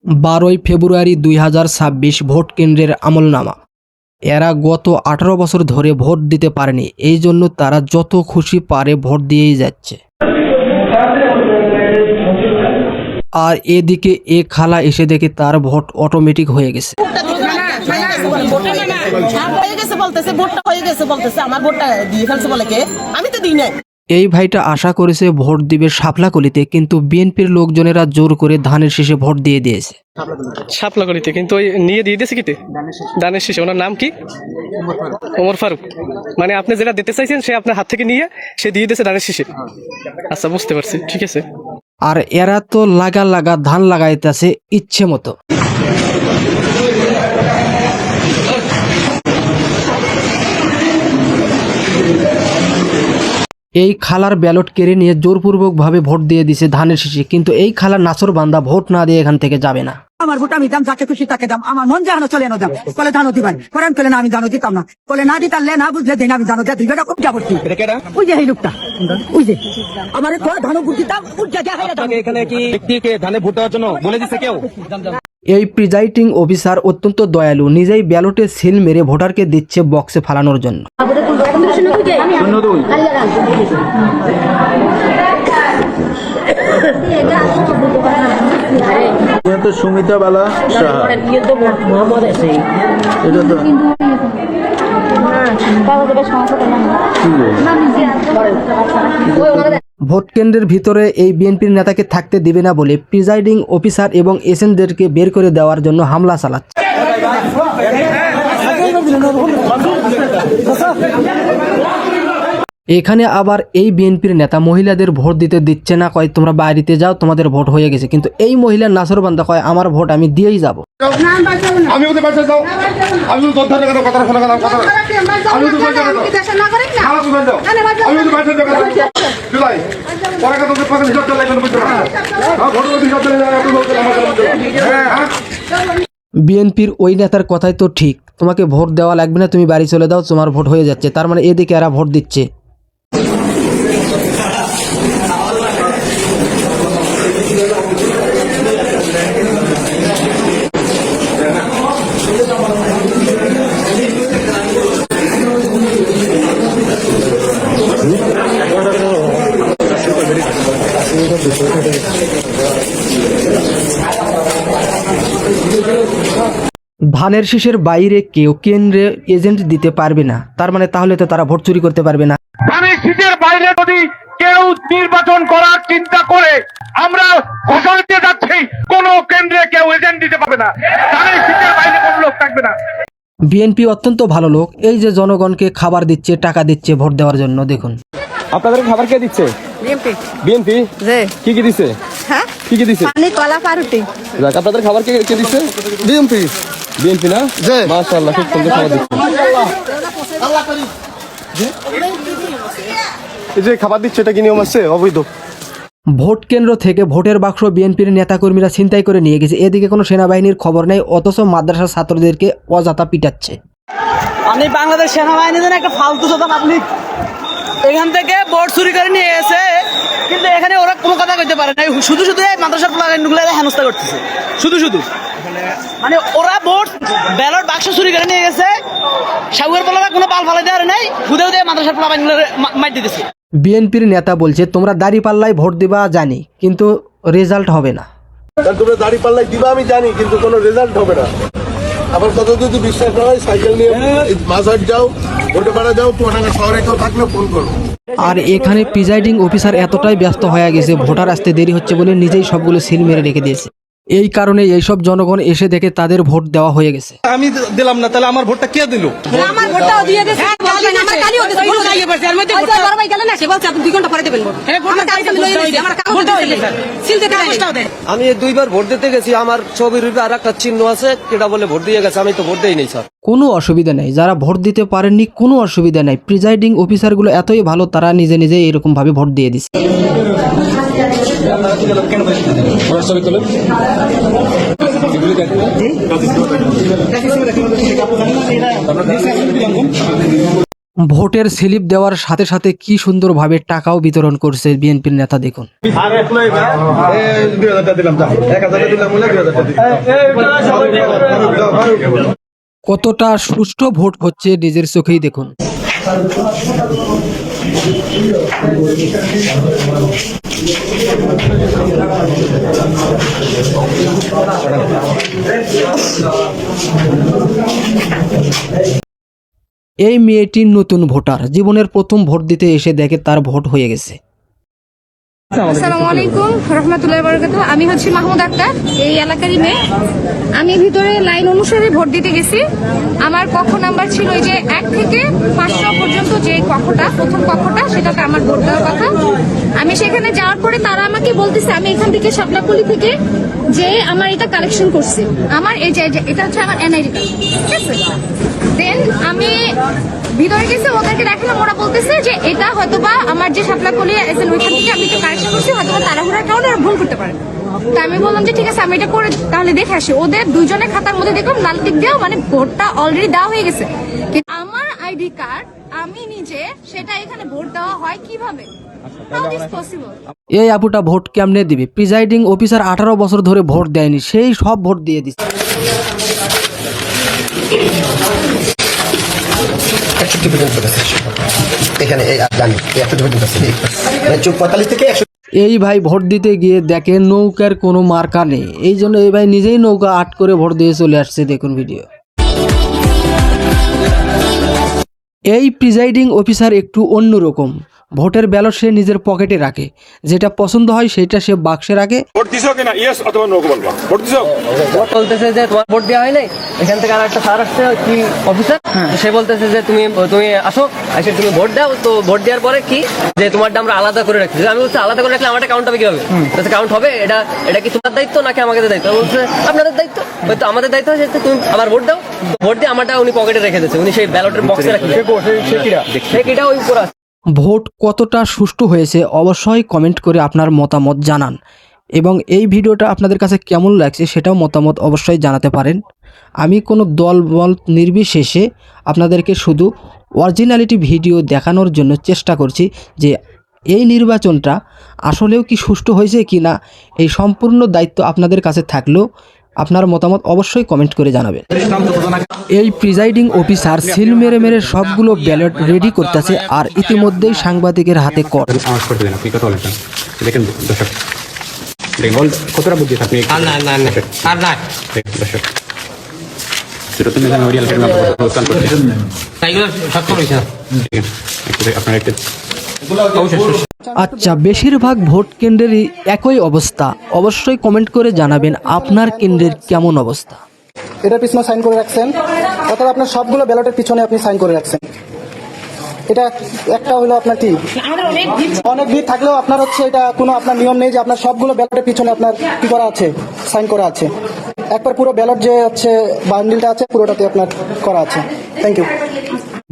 12 ফেব্রুয়ারি 2026 vote কেন্দ্রের আমলনামা। এরা গত 18 বছর ধরে ভোট দিতে পারেনি, এই জন্য তারা যত খুশি পারে ভোট দিয়েই যাচ্ছে। আর এদিকে এ খালা এসে দেখে তার ভোট অটোমেটিক হয়ে গেছে। এই ভাইটা আশা করেছে ভোট দিবে শাপলাকলিতে, কিন্তু বিএনপির লোকজনেরা জোর করে ধানের শীষে ভোট দিয়ে দিয়েছে। শাপলাকলিতে কিন্তু ওই নিয়ে দিয়ে দিয়েছে কিতে ধানের শীষে। ওনার নাম কি? ওমর ফারুক। মানে আপনি যেটা দিতে চাইছেন সে আপনার হাত থেকে নিয়ে সে দিয়ে দিয়েছে ধানের শীষে। আচ্ছা, বুঝতে পারছি, ঠিক আছে। আর এরা তো লাগা লাগা ধান লাগাইতেছে ইচ্ছে মতো। এই খালার ব্যালট কেড়ে নিয়ে জোরপূর্বক ভাবে ভোট দিয়ে দিছে ধানের শীষে, কিন্তু এই খালার নাচর বান্দা ভোট না দিয়ে এখান থেকে যাবে না। আমার ভোট আমি দাম, যাকে খুশি তাকে দাম, আমার মন জানো চলে দাম। বলে ধানও দিবেন, করেন কলে না আমি জানো দিতাম না, বলে না দিতাম না বুঝলে দিন আমি জানো দিবে না। খুব যাবর্তি ওই যে এই লোকটা, ওই যে আমার ধানও ভোট দিতাম। এখানে কি ব্যক্তিকে ধানে ভোট দেওয়ার জন্য বলে দিচ্ছে কেউ? এই প্রিজাইডিং অফিসার অত্যন্ত দয়ালু, নিজেই ব্যালটে সিল মেরে ভোটারকে দিচ্ছে বক্সে ফালানোর জন্য। সুমিতা বালা সাহা, এটা তো ভোট কেন্দ্রের ভিতরে এই বিএনপির নেতাকে থাকতে দিবে না বলে প্রিজাইডিং অফিসার এবং এজেন্টদেরকে বের করে দেওয়ার জন্য হামলা চালাচ্ছে। এখানে আবার এই বিএনপির নেতা মহিলাদের ভোট দিতে দিচ্ছে না, কয় তোমরা বাড়িতে যাও, তোমাদের ভোট হয়ে গেছে। কিন্তু এই মহিলার নাসর বান্দা কয় আমার ভোট আমি দিয়েই যাব। বিএনপির ওই নেতার কথাই তো ঠিক, তোমাকে ভোট দেওয়া লাগবে না, তুমি বাড়ি চলে দাও, তোমার ভোট হয়ে যাচ্ছে। তার মানে এদিকে এরা ভোট দিচ্ছে। ধানের শীষের বাইরে কেউ কেন্দ্রে এজেন্ট দিতে পারবে না, তার মানে তাহলে তো তারা ভোট চুরি করতে পারবে না। ধানের শীষের বাইরে যদি কেউ নির্বাচন করার চিন্তা করে, আমরা ঘোষণা দিয়ে যাচ্ছি কোন কেন্দ্রে কেউ এজেন্ট দিতে পারবে না। ধানের শীষের বাইরে কোন লোক থাকবে না। বিএনপি অত্যন্ত ভালো লোক, এই যে জনগণকে খাবার দিচ্ছে, টাকা দিচ্ছে ভোট দেওয়ার জন্য। দেখুন আপনাদের খাবার কে দিচ্ছে? বিএনপি। বিএনপি কি কি দিচ্ছে? হ্যাঁ, কি কি দিচ্ছে? পানি, কলা, পাউরুটি। আপনাদের খাবার কে কে দিচ্ছে? বিএনপি। বিএনপি না? মাশাআল্লাহ, খুব সুন্দর খাবার দিচ্ছে। এই যে খাবার দিচ্ছে, এটা কি নিয়ম আছে? অবৈধ। ভোট কেন্দ্র থেকে ভোটের বাক্স বিএনপির নেতাকর্মীরা ছিনতাই করে নিয়ে গেছে। এদিকে কোনো সেনাবাহিনীর খবর নেই, অথচ মাদ্রাসার ছাত্রদেরকে অযথা পিটাচ্ছে। আমি বাংলাদেশ সেনাবাহিনীর একটা ফালতু পাবলিক এখান থেকে ভোট চুরি করে নিয়ে এসে, কিন্তু এখানে ওরা কোনো কথা কইতে পারে না। শুধু শুধু এই মাদ্রাসার প্লাগানগুলো হেনস্থা করতেছে, শুধু শুধু। মানে ওরা ভোট ব্যালট বাক্স চুরি করে নিয়ে গেছে, সাগুয়ার পোলারা কোনো পাল ফালাই দেওয়ার নাই, হুদেও দিয়ে মাদ্রাসার প্লাগানগুলো মার দিতেছে। বিএনপির নেতা বলছে তোমরা দাড়ি পাল্লায় ভোট দিবা জানি, কিন্তু রেজাল্ট হবে না। তোমরা দাড়ি পাল্লাই দিবা আমি জানি, কিন্তু কোনো রেজাল্ট হবে না। আবার কত যদি বিশ্বাস না হয় সাইকেল নিয়ে মাঝহাট যাও, ভোটে পাড়া যাও, তোমার শহরে কেউ থাকলে ফোন করো। আর এখানে প্রিজাইডিং অফিসার এতটাই ব্যস্ত হয়ে গেছে, ভোটার আসতে দেরি হচ্ছে বলে নিজেই সবগুলো সিল মেরে রেখে দিয়েছে। এই কারণে এইসব জনগণ এসে দেখে তাদের ভোট দেওয়া হয়ে গেছে। আমি দিলাম না, তাহলে আমার ভোটটা কে দিল? আমার ভোটটাও দিয়ে দিয়েছে, আমার কালিও দিয়েছে, ভুল গাইয়ে পড়ছে। আর মধ্যে ভোট বড় ভাই গেল না, সে বলছে আপনি 2 ঘন্টা পরে দেবেন ভোট। আমার কাছে লই নিয়েছে, আমার কাগজ দিয়েছে, সিল দিতে দেয়। আমি 2বার ভোট দিতে গেছি, আমার ছবির উপরে আরেকটা চিহ্ন আছে, কেটা বলে ভোট দিয়ে গেছে, আমি তো ভোট দেই নাই স্যার। কোনো অসুবিধা নেই, যারা ভোট দিতে পারেননি কোনো অসুবিধা নেই। প্রিজাইডিং অফিসারগুলো এতই ভালো, তারা নিজে নিজে এরকম ভাবে ভোট দিয়ে দিচ্ছে। ভোটের স্লিপ দেওয়ার সাথে সাথে কি সুন্দরভাবে টাকাও বিতরণ করছে বিএনপির নেতা দেখুন। কতটা সুষ্ঠু ভোট হচ্ছে নিজের চোখেই দেখুন। এই মেয়েটি নতুন ভোটার, জীবনের প্রথম ভোট দিতে এসে দেখে তার ভোট হয়ে গেছে। আসসালামু আলাইকুম রহমতুল্লাহি ওয়া বারাকাতুহু। আমি হচ্ছি মাহমুদ আক্তার, এই এলাকারই মেয়ে। আমি ভিতরে লাইন অনুসারে ভোট দিতে গেছি। আমার কক্ষ নাম্বার ছিল এই যে 1 থেকে 500 পর্যন্ত, যে কক্ষটা প্রথম কক্ষটা, সেটাতে আমার ভোট দেওয়ার কথা। আমি সেখানে যাওয়ার পরে তারা আমাকে বলতেছে আমি এখান থেকে শাপলাপল্লী থেকে যে আমার এটা কালেকশন করছি, আমার এই যে এটা হচ্ছে আমার এনআইডি কার্ড, ঠিক আছে। দেন আমি ভিতরে গেছি, ওদেরকে দেখালাম, ওরা বলতেছে যে এটা হয়তোবা আমার যে শাপলাপল্লী এসেন ওইখান থেকে আমি এটা কালেকশন করছি, হয়তোবা তাড়াহুড়ার কারণে ওরা ভুল করতে পারে। তা আমি বললাম যে ঠিক আছে আমি এটা করে তাহলে দেখে আসি। ওদের দুইজনের খাতার মধ্যে দেখলাম লাল টিক দেওয়া, মানে ভোটটা অলরেডি দেওয়া হয়ে গেছে। কিন্তু আমার আইডি কার্ড আমি নিজে, সেটা এখানে ভোট দেওয়া হয় কিভাবে? How is possible? এই আপুটা ভোট কেমনে দিবে? প্রিজাইডিং অফিসার 18 বছর ধরে ভোট দেয়নি, সেই সব ভোট দিয়ে দিচ্ছে। এই ভাই ভোট দিতে গিয়ে দেখে নৌকার কোনো মার্কা নেই, এই জন্য এই ভাই নিজেই নৌকা আট করে ভোট দিয়ে চলে আসছে। দেখুন ভিডিও। এই প্রিজাইডিং অফিসার একটু অন্যরকম, ভোটের ব্যালট সে নিজের পকেটে রাখে, যেটা পছন্দ হয় সেটা সে বাক্সে রাখে। ভোট দিছো কিনা ইয়েস অথবা নো বলবা। ভোট দিছো? ভোট বলতেছে যে তোমার ভোট দেওয়া হয় নাই, এখান থেকে আর একটা স্যার আসছে কি অফিসার, সে বলতেছে যে তুমি আসো, এসে তুমি ভোট দাও। তো ভোট দেওয়ার পরে কি যে তোমারটা আমরা আলাদা করে রাখছি। আমি বলছি আলাদা করে রাখলে আমারটা কাউন্ট হবে কিভাবে? কাউন্ট হবে এটা কি তোমার দায়িত্ব নাকি আমাদের দায়িত্ব? বলছে আপনাদের দায়িত্ব। হয়তো আমাদের দায়িত্ব হচ্ছে তুমি আবার ভোট দাও। ভোট দিয়ে আমারটা উনি পকেটে রেখে দিয়েছে, উনি সেই ব্যালটের বক্সে রাখছে। সে কিটা ওই উপর আছে। ভোট কতটা সুষ্ঠু হয়েছে অবশ্যই কমেন্ট করে আপনার মতামত জানান, এবং এই ভিডিওটা আপনাদের কাছে কেমন লাগছে সেটাও মতামত অবশ্যই জানাতে পারেন। আমি কোনো দল বল নির্বিশেষে আপনাদেরকে শুধু অরিজিনালিটি ভিডিও দেখানোর জন্য চেষ্টা করছি যে এই নির্বাচনটা আসলেও কি সুষ্ঠু হয়েছে কি না, এই সম্পূর্ণ দায়িত্ব আপনাদের কাছে থাকলেও আপনার মতামত অবশ্যই কমেন্ট করে জানাবেন। এই প্রিজাইডিং অফিসার সিল মেরে মেরে সবগুলো ব্যালট রেডি করতেছে, আর ইতিমধ্যেই সাংবাদিকের হাতে কর। দেখেন দর্শক, দেখুন কতটা বুদ্ধি আপনি আচ্ছা, বেশিরভাগ ভোট কেন্দ্রেরই একই অবস্থা। অবশ্যই কমেন্ট করে জানাবেন আপনার কেন্দ্রের কেমন অবস্থা। এটার পিছনে সাইন করে রাখছেন, অথবা আপনার সবগুলো ব্যালটের পিছনে আপনি সাইন করে রাখছেন। এটা একটা হলো আপনার কি অনেক ভিড় থাকলেও আপনার হচ্ছে এটা কোনো আপনার নিয়ম নেই যে আপনার সবগুলো ব্যালটের পিছনে আপনার কি করা আছে, সাইন করা আছে। একবার পুরো ব্যালট যে হচ্ছে বান্ডিলটা আছে পুরোটাতে আপনার করা আছে। Thank you.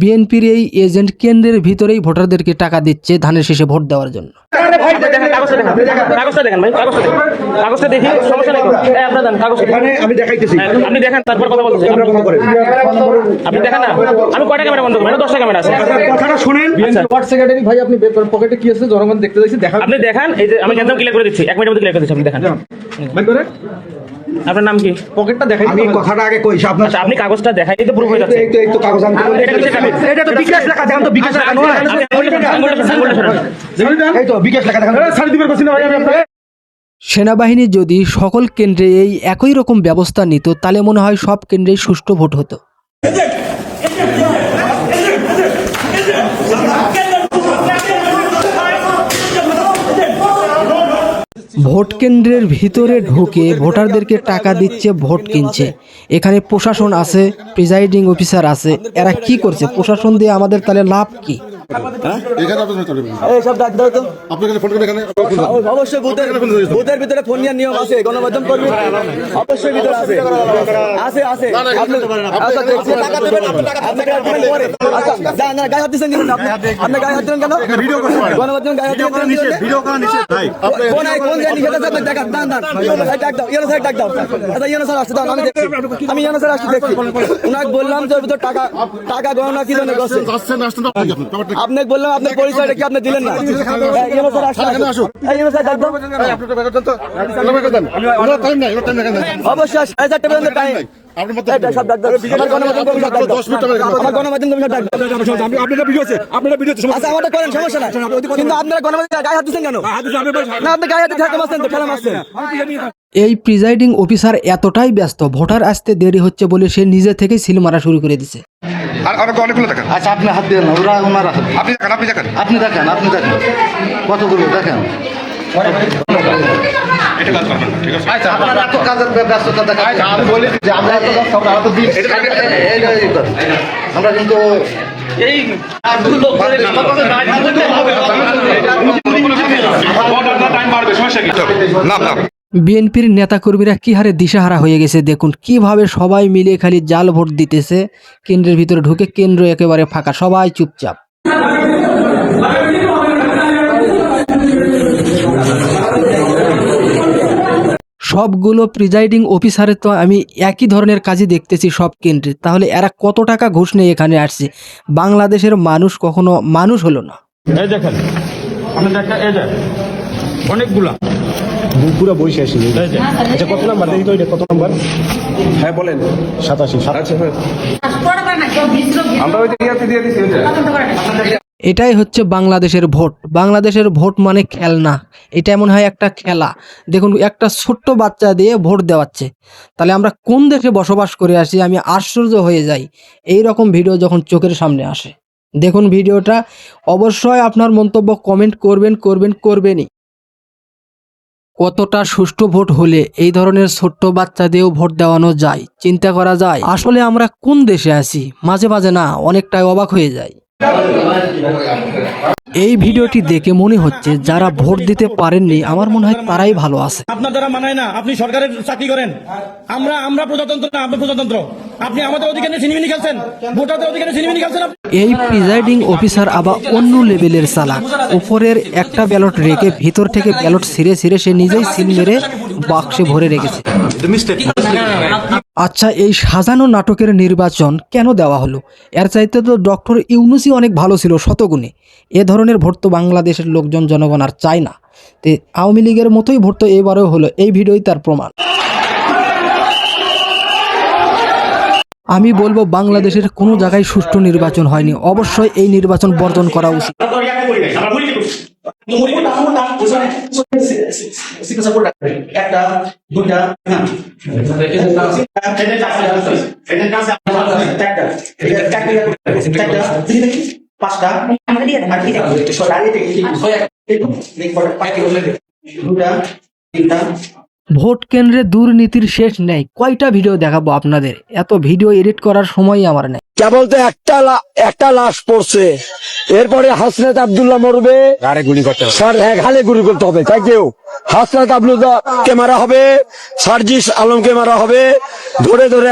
বিএনপির এই এজেন্ট কেন্দ্রের ভিতরেই ভোটারদেরকে টাকা দিচ্ছে ধানের শেষে ভোট দেওয়ার জন্য। আমি দেখাইতেছি, আপনি দেখেন তারপর কথা বলতেছি। আপনি দেখেন না আমি কয়টা ক্যামেরা বন্ধ করবো? 10টা ক্যামেরা আছে। কথাটা শুনেন। সেক্রেটারি ভাই, আপনি পকেটে কি আছে জনগণ দেখতে চাইছে, দেখা আপনি দেখেন, এই যে আমি একদম ক্লিয়ার করে দিচ্ছি, 1 মিনিটের মধ্যে ক্লিয়ার করে দিচ্ছি। আপনি দেখেন। আপনার নাম কি? পকেটটা দেখাই। আমি কথাটা আগে কইছি আপনার। আচ্ছা, আপনি কাগজটা দেখাই তো প্রুফ হয়ে যাচ্ছে। এই তো কাগজ আমি এটা কিসের কাগজ? এটা তো বিকাশ লেখা, দেখেন তো বিকাশ লেখা নয়। এই তো বিকাশ লেখা দেখেন। সারি দিবেন বসিনা ভাই আমি আপনাকে। সেনাবাহিনী যদি সকল কেন্দ্রে এই একই রকম ব্যবস্থা নিত তাহলে মনে হয় সব কেন্দ্রেই সুষ্ঠু ভোট হতো। ভোট কেন্দ্রের ভিতরে ঢুকে ভোটারদেরকে টাকা দিচ্ছে, ভোট কিনছে। এখানে প্রশাসন আছে, প্রিজাইডিং অফিসার আছে, এরা কি করছে? প্রশাসন দিয়ে আমাদের তাহলে লাভ কি? এখানে আপনার চলে এইসব ডাক দাও তো। আপনার কাছে ফোন করে এখানে অবশ্যই বুথের ভিতরে ফোন নেওয়ার নিয়ম আছে, গণমাধ্যম কর্মী অবশ্যই ভিতরে আছে আছে আছে। আচ্ছা দেখছি, টাকা দেবেন, আপনি টাকা দেবেন পরে। আচ্ছা যান না, গায়ে হাত দিচ্ছেন কেন আপনি? আপনি গায়ে হাত দিলেন কেন? ভিডিও করতে পারেন, গণমাধ্যম গায়ে হাত দিলেন নিষেধ, ভিডিও করা নিষেধ ভাই। কোন জায়গায় নিষেধ আছে আপনি দেখান, দান ডাক দাও, ইয়েনো স্যার ডাক দাও। আচ্ছা ইয়েনো স্যার আসছে, দাও আমি দেখছি, আমি ইয়েনো স্যার আসছি দেখছি। উনাকে বললাম যে ভিতর টাকা গণনা কি জন্য করছে, আপনি বললাম আপনার পরিচয়টা কি আপনি দিলেন না। ইয়েনো স্যার আসছে, ইয়েনো স্যার ডাক দাও। অবশ্যই 1000 পর্যন্ত টাইম। এই প্রিজাইডিং অফিসার এতটাই ব্যস্ত, ভোটার আসতে দেরি হচ্ছে বলে সে নিজে থেকেই সিল মারা শুরু করে দিছে। আচ্ছা আপনি হাত দিয়ে না, ওরা ওনারা আপনি দেখেন কতগুলো দেখেন। আপনারা এত কাজের ব্যস্ততা দেখাচ্ছেন, আমি বলি যে আমরা এত কাজ আমরা তো দিন আমরা কিন্তু এই বিএনপির নেতাকর্মীরা কি হারে দিশাহারা হয়ে গেছে দেখুন, কিভাবে সবাই মিলে খালি জাল ভোট দিতেছে। কেন্দ্রের ভিতরে ঢুকে কেন্দ্র একেবারে ফাঁকা, সবাই চুপচাপ। সবগুলো প্রিজাইডিং অফিসারে তো আমি একই ধরনের কাজই দেখতেছি সব কেন্দ্রে। তাহলে এরা কত টাকা ঘুষ নিয়ে এখানে আসছে? বাংলাদেশের মানুষ কখনো মানুষ হলো না। এই দেখেন আপনি দেখেন, এই যে অনেকগুলা পুরো বই শেষ। আচ্ছা কত নাম্বার দেখি তো, এটা কত নাম্বার? হ্যাঁ বলেন। 87। আমরা ওইটা দিয়ে দিছি। এটাই হচ্ছে বাংলাদেশের ভোট। বাংলাদেশের ভোট মানে খেলনা, এটা এমন হয় একটা খেলা। দেখুন একটা ছোট্ট বাচ্চা দিয়ে ভোট দেওয়াচ্ছে, তাহলে আমরা কোন দেশে বসবাস করে আসি? আমি আশ্চর্য হয়ে যাই এই রকম ভিডিও যখন চোখের সামনে আসে। দেখুন ভিডিওটা, অবশ্যই আপনার মন্তব্য কমেন্ট করবেনই। কতটা সুষ্ঠু ভোট হলে এই ধরনের ছোট্ট বাচ্চা দিয়েও ভোট দেওয়ানো যায়? চিন্তা করা যায় আসলে আমরা কোন দেশে আছি? মাঝে মাঝে না অনেকটাই অবাক হয়ে যায়। এই ভিডিওটি দেখে মনে হচ্ছে যারা ভোট দিতে পারেননি, আমার মনে হয় তারাই ভালো আছে। আপনার দ্বারা মানায় না, আপনি সরকারের চাকরি করেন, আমরা প্রজাতন্ত্র না, আপনি প্রজাতন্ত্র। আপনি আমাদের অধিকারে সিনেমিনি খেলছেন, ভোটারদের অধিকারে সিনেমিনি খেলছেন। এই প্রিজাইডিং অফিসার আবার অন্য লেভেলের চালাক। উপরের একটা ব্যালট রেখে ভিতর থেকে ব্যালট ছিঁড়ে সে নিজেই সিল মেরে বাক্সে ভরে রেখেছে। আচ্ছা এই সাজানো নাটকের নির্বাচন কেন দেওয়া হলো? এর চাইতে তো ডক্টর ইউনূসই অনেক ভালো ছিল শতগুণে। এ ধরনের ভোট তো বাংলাদেশের লোকজন জনগণ আর চায় না। তে আওয়ামী লীগের মতোই ভোট তো এবারেও হলো, এই ভিডিওই তার প্রমাণ। আমি বলবো বাংলাদেশের কোনো জায়গায় সুষ্ঠু নির্বাচন হয়নি, অবশ্যই এই নির্বাচন বর্জন করা উচিত। ভোট কেন্দ্রে দুর্নীতির শেষ নেই। কয়টা ভিডিও দেখাবো আপনাদের? এত ভিডিও এডিট করার সময়ই আমার নেই। কেবল তো একটা লাশ পড়ছে, এরপরে হাসনাত আব্দুল্লাহ মরবে, ঘালে গুলি করতে হবে। তাই কেউ হাসনাত আব্দুল্লাহকে মারা হবে, সার্জিস আলমকে মারা হবে, ধরে ধরে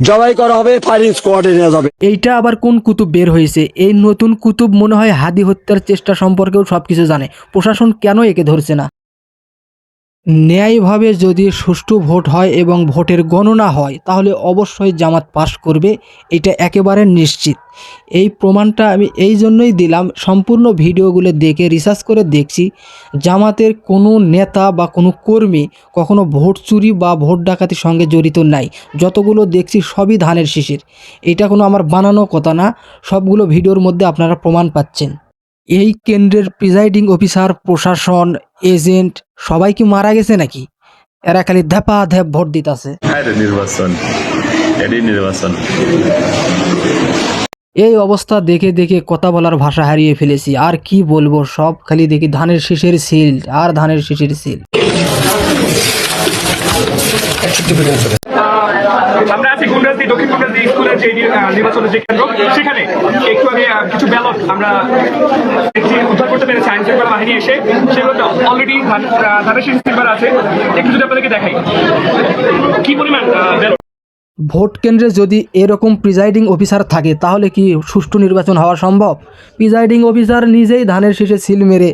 জবাই করা হবে, ফায়ারিং স্কোয়াডে নিয়ে যাবে। এইটা আবার কোন কুতুব বের হয়েছে? এই নতুন কুতুব মনে হয় হাদি হত্যার চেষ্টা সম্পর্কেও সবকিছু জানে। প্রশাসন কেন একে ধরছে না? ন্যায়ভাবে যদি সুষ্ঠু ভোট হয় এবং ভোটের গণনা হয় তাহলে অবশ্যই জামাত পাস করবে, এটা একেবারে নিশ্চিত। এই প্রমাণটা আমি এই জন্যই দিলাম, সম্পূর্ণ ভিডিওগুলো দেখে রিসার্চ করে দেখছি জামাতের কোনো নেতা বা কোনো কর্মী কখনো ভোট চুরি বা ভোট ডাকাতির সঙ্গে জড়িত নাই। যতগুলো দেখছি সবই ধানের শীষের। এটা কোনো আমার বানানো কথা না, সবগুলো ভিডিওর মধ্যে আপনারা প্রমাণ পাচ্ছেন। এই কেন্দ্রের প্রিজাইডিং অফিসার, প্রশাসন, এজেন্ট সবাই কি মারা গেছে নাকি? এরা খালি ধ্যাপা ধ্যাপ ভোট দিতেছে। এই অবস্থা দেখে কথা বলার ভাষা হারিয়ে ফেলেছি। আর কি বলবো, সব খালি দেখি ধানের শীষের সিল আর ধানের শীষের সিল। আমরা আছি গুন্ডাসি দক্ষিণ গুন্ডাসি স্কুলের যে নির্বাচনের যে কেন্দ্র, সেখানে একটু আগে কিছু ব্যালট আমরা উদ্ধার করতে পেরেছি আইন শৃঙ্খলা বাহিনী এসে। সেগুলোতে অলরেডি ধানের শীষ সিলভার আছে। একটু যদি আপনাদেরকে দেখাই কি পরিমাণ ব্যালট। ভোট কেন্দ্রে যদি এরকম প্রিজাইডিং অফিসার থাকে তাহলে কি সুষ্ঠু নির্বাচন হওয়া সম্ভব? প্রিজাইডিং অফিসার নিজেই ধানের শীষে সিল মেরে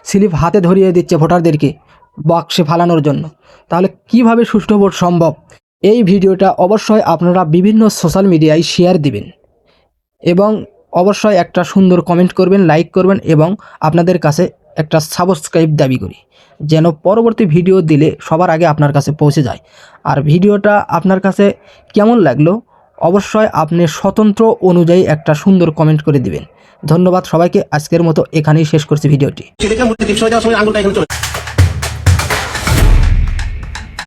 স্লিপ হাতে ধরিয়ে দিচ্ছে ভোটারদেরকে বাক্সে ফালানোর জন্য, তাহলে কিভাবে সুষ্ঠু ভোট সম্ভব? এই ভিডিওটা অবশ্যই আপনারা বিভিন্ন সোশ্যাল মিডিয়ায় শেয়ার দিবেন এবং অবশ্যই একটা সুন্দর কমেন্ট করবেন, লাইক করবেন এবং আপনাদের কাছে একটা সাবস্ক্রাইব দাবি করি, যেন পরবর্তী ভিডিও দিলে সবার আগে আপনার কাছে পৌঁছে যায়। আর ভিডিওটা আপনার কাছে কেমন লাগলো অবশ্যই আপনি স্বতন্ত্র অনুযায়ী একটা সুন্দর কমেন্ট করে দিবেন। ধন্যবাদ সবাইকে। আজকের মতো এখানেই শেষ করছি ভিডিওটি।